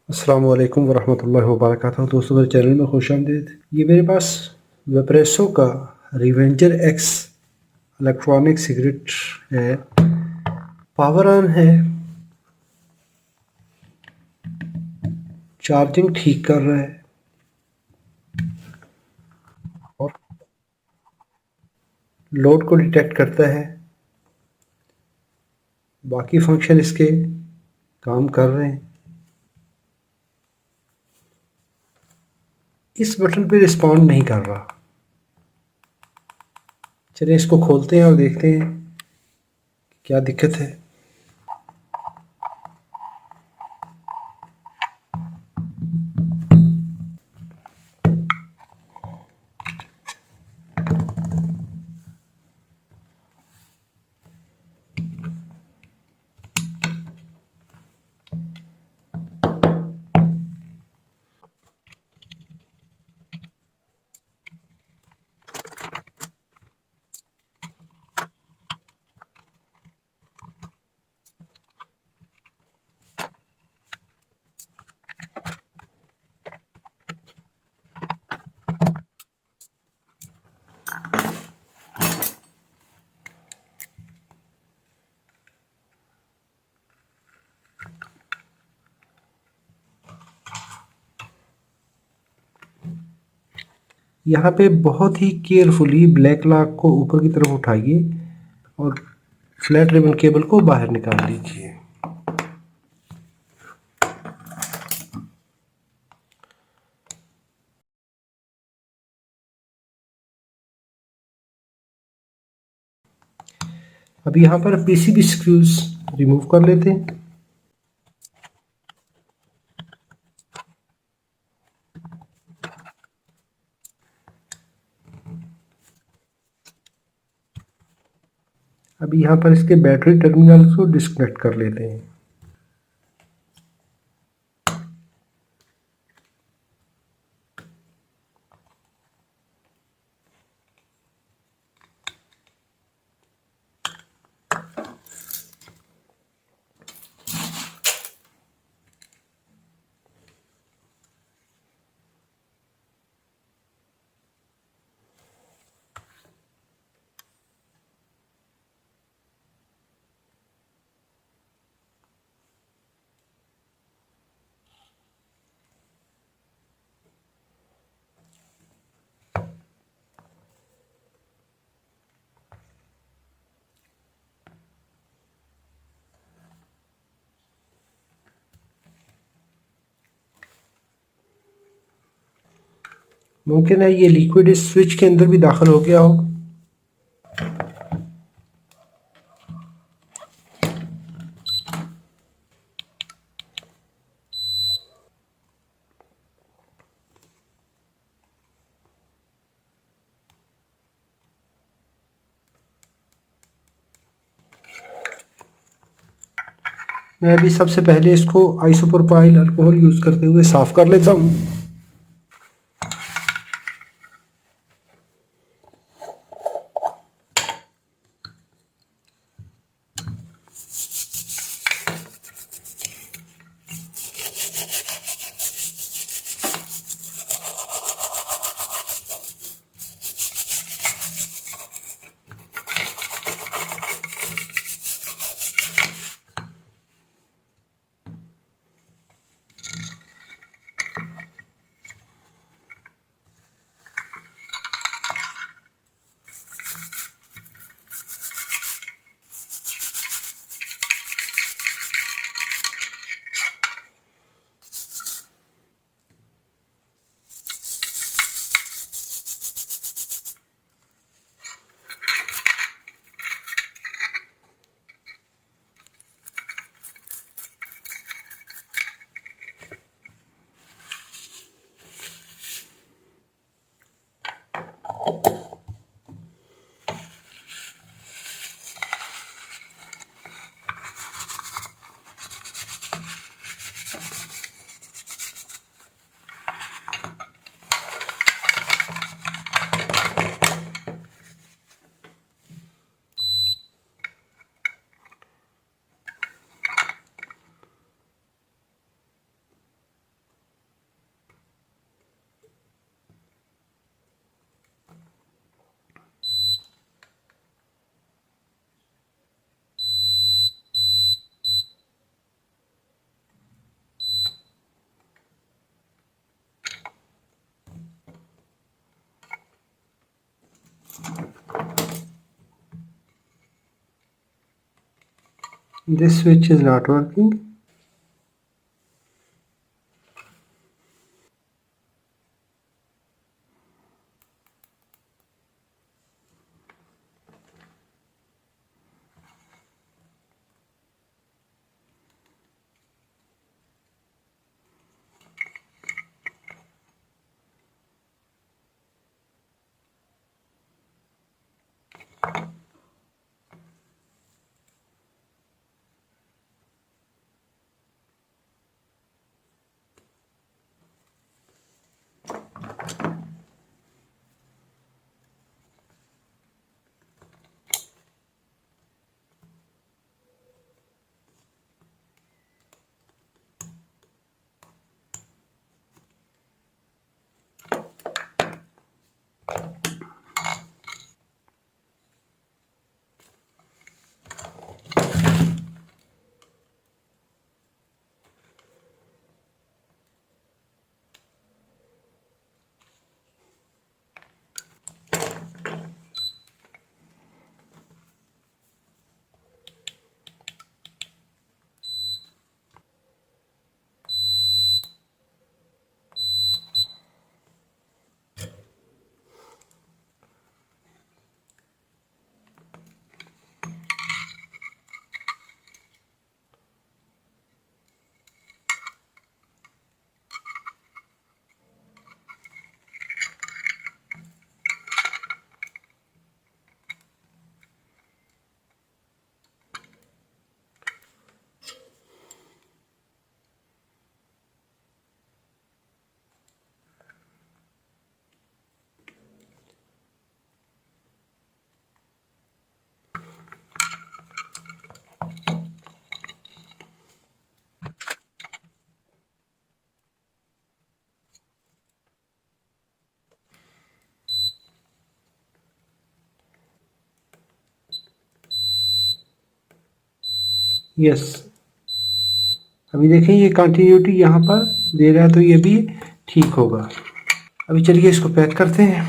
अस्सलाम वालेकुम वरहमतुल्लाहि वबरकातुहू। दोस्तों, मेरे चैनल में खुशामदीद। ये मेरे पास वेप्रेसो का रिवेंजर एक्स इलेक्ट्रॉनिक सिगरेट है। पावर ऑन है, चार्जिंग ठीक कर रहा है और लोड को डिटेक्ट करता है। बाकी फंक्शन इसके काम कर रहे हैं। इस बटन पे रिस्पॉन्ड नहीं कर रहा। चलिए इसको खोलते हैं और देखते हैं क्या दिक्कत है। यहाँ पे बहुत ही केयरफुली ब्लैक लॉक को ऊपर की तरफ उठाइए और फ्लैट रिबन केबल को बाहर निकाल लीजिए। अब यहाँ पर पीसीबी स्क्रूज रिमूव कर लेते हैं। अभी यहाँ पर इसके बैटरी टर्मिनल को डिस्कनेक्ट कर लेते हैं। मुमकिन है ये लिक्विड इस स्विच के अंदर भी दाखिल हो गया हो। मैं अभी सबसे पहले इसको आइसोप्रोपाइल अल्कोहल यूज़ करते हुए साफ़ कर लेता हूँ। This switch is not working. Yes, अभी देखें ये कंटिन्यूटी यहाँ पर दे रहा है तो ये भी ठीक होगा। अभी चलिए इसको पैक करते हैं।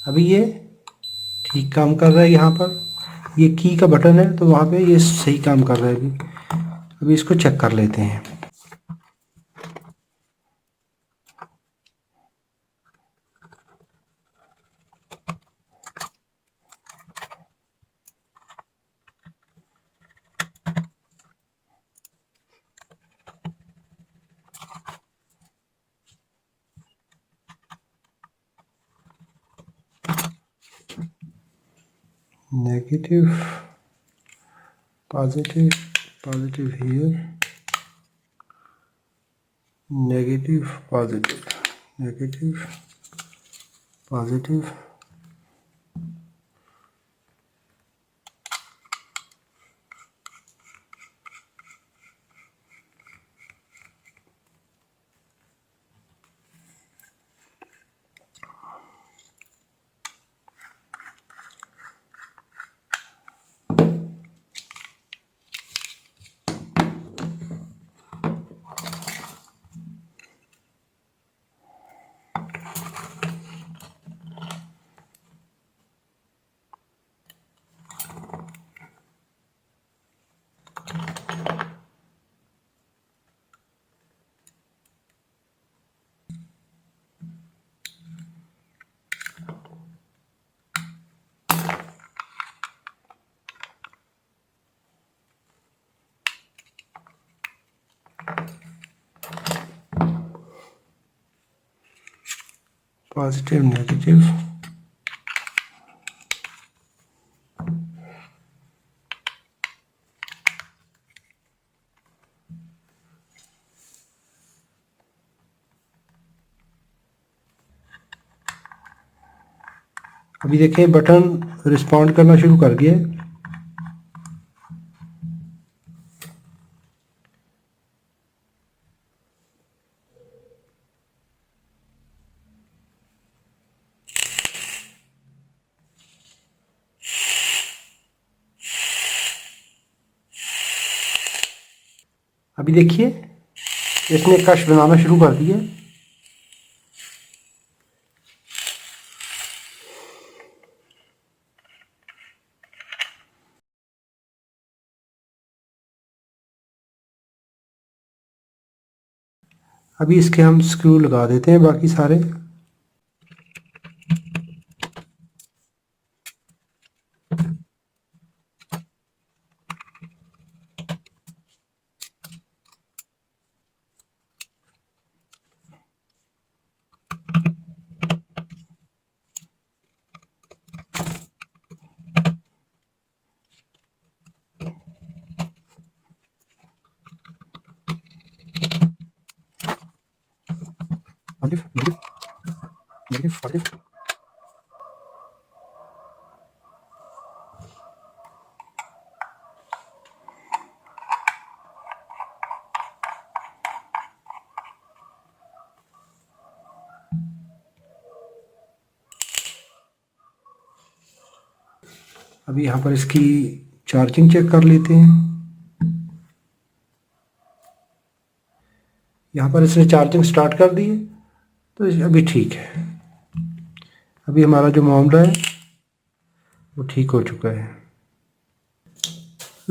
अभी ये ठीक काम कर रहा है। यहाँ पर ये की का बटन है तो वहाँ पे ये सही काम कर रहा है। अभी इसको चेक कर लेते हैं। negative, positive, positive here, negative, positive, negative, positive, positive, negative, अभी देखें बटन रिस्पॉन्ड करना शुरू कर गया है। अभी देखिए इसने कश बनाना शुरू कर दिया। अभी इसके हम स्क्रू लगा देते हैं बाकी सारे। negative, negative, positive, अभी यहाँ पर इसकी चार्जिंग चेक कर लेते हैं। यहाँ पर इसने चार्जिंग स्टार्ट कर दी है तो अभी ठीक है। अभी हमारा जो मामला है वो ठीक हो चुका है।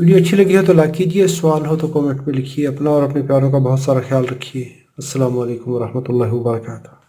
वीडियो अच्छी लगी हो तो लाइक कीजिए, सवाल हो तो कमेंट में लिखिए। अपना और अपने प्यारों का बहुत सारा ख्याल रखिए। अस्सलाम वालेकुम रहमतुल्लाहि व बरकातहू।